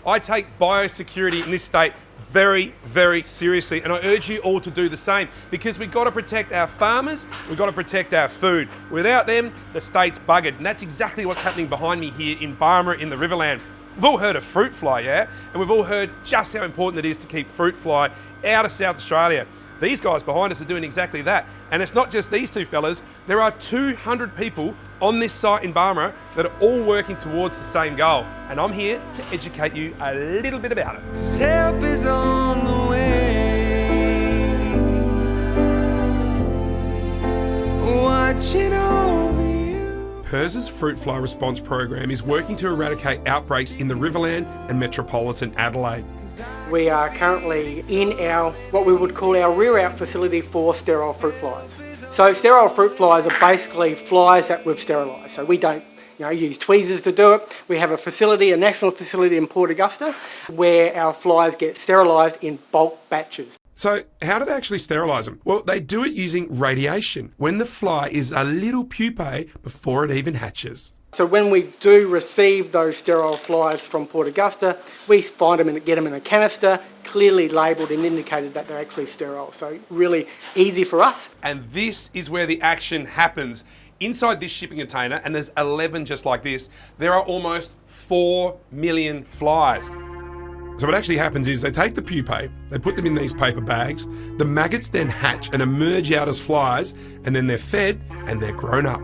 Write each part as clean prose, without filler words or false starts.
I take biosecurity in this state very, very seriously, and I urge you all to do the same, because we've got to protect our farmers, we've got to protect our food. Without them, the state's buggered, and that's exactly what's happening behind me here in Barmera in the Riverland. We've all heard of fruit fly, yeah? And we've all heard just how important it is to keep fruit fly out of South Australia. These guys behind us are doing exactly that. And it's not just these two fellas, there are 200 people on this site in Barmera that are all working towards the same goal. And I'm here to educate you a little bit about it. 'Cause help is on the way, watching over you. PIRSA's fruit fly response program is working to eradicate outbreaks in the Riverland and metropolitan Adelaide. We are currently in what we would call our rear-out facility for sterile fruit flies. So sterile fruit flies are basically flies that we've sterilised. So we don't use tweezers to do it. We have a national facility in Port Augusta, where our flies get sterilised in bulk batches. So how do they actually sterilise them? Well, they do it using radiation, when the fly is a little pupae before it even hatches. So when we do receive those sterile flies from Port Augusta, we find them and get them in a canister, clearly labelled and indicated that they're actually sterile. So really easy for us. And this is where the action happens. Inside this shipping container, and there's 11 just like this, there are almost 4 million flies. So what actually happens is they take the pupae, they put them in these paper bags, the maggots then hatch and emerge out as flies, and then they're fed and they're grown up.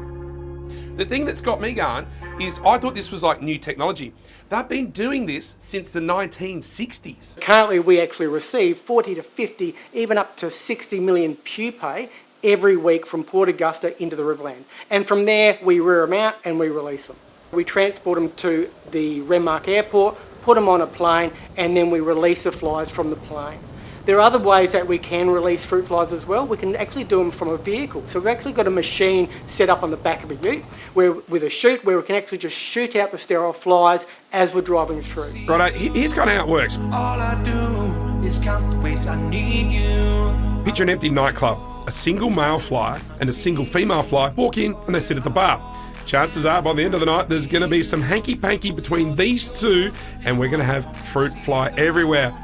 The thing that's got me going is I thought this was like new technology. They've been doing this since the 1960s. Currently we actually receive 40 to 50, even up to 60 million pupae every week from Port Augusta into the Riverland. And from there we rear them out and we release them. We transport them to the Renmark airport, put them on a plane, and then we release the flies from the plane. There are other ways that we can release fruit flies as well. We can actually do them from a vehicle. So we've actually got a machine set up on the back of a ute with a chute where we can actually just shoot out the sterile flies as we're driving through. Right, here's kind of how it works. All I do is count the ways I need you. Picture an empty nightclub. A single male fly and a single female fly walk in and they sit at the bar. Chances are by the end of the night there's going to be some hanky-panky between these two and we're going to have fruit fly everywhere.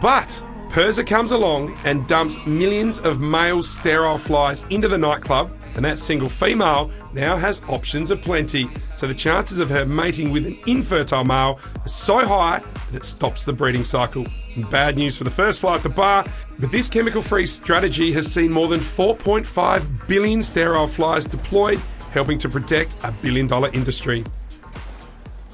But PIRSA comes along and dumps millions of male sterile flies into the nightclub, and that single female now has options aplenty. So the chances of her mating with an infertile male are so high that it stops the breeding cycle. And bad news for the first fly at the bar, but this chemical-free strategy has seen more than 4.5 billion sterile flies deployed, helping to protect a billion-dollar industry.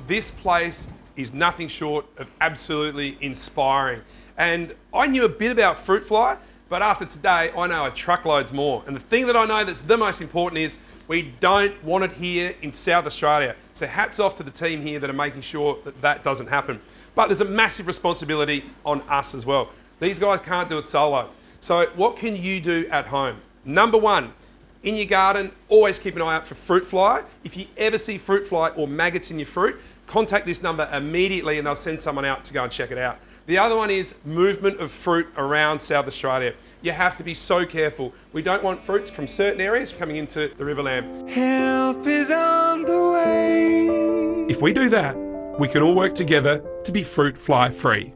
This place is nothing short of absolutely inspiring. And I knew a bit about fruit fly, but after today, I know a truckloads more. And the thing that I know that's the most important is we don't want it here in South Australia. So hats off to the team here that are making sure that that doesn't happen. But there's a massive responsibility on us as well. These guys can't do it solo. So what can you do at home? Number one, in your garden, always keep an eye out for fruit fly. If you ever see fruit fly or maggots in your fruit, contact this number immediately and they'll send someone out to go and check it out. The other one is movement of fruit around South Australia. You have to be so careful. We don't want fruits from certain areas coming into the Riverland. Help is on the way. If we do that, we can all work together to be fruit fly free.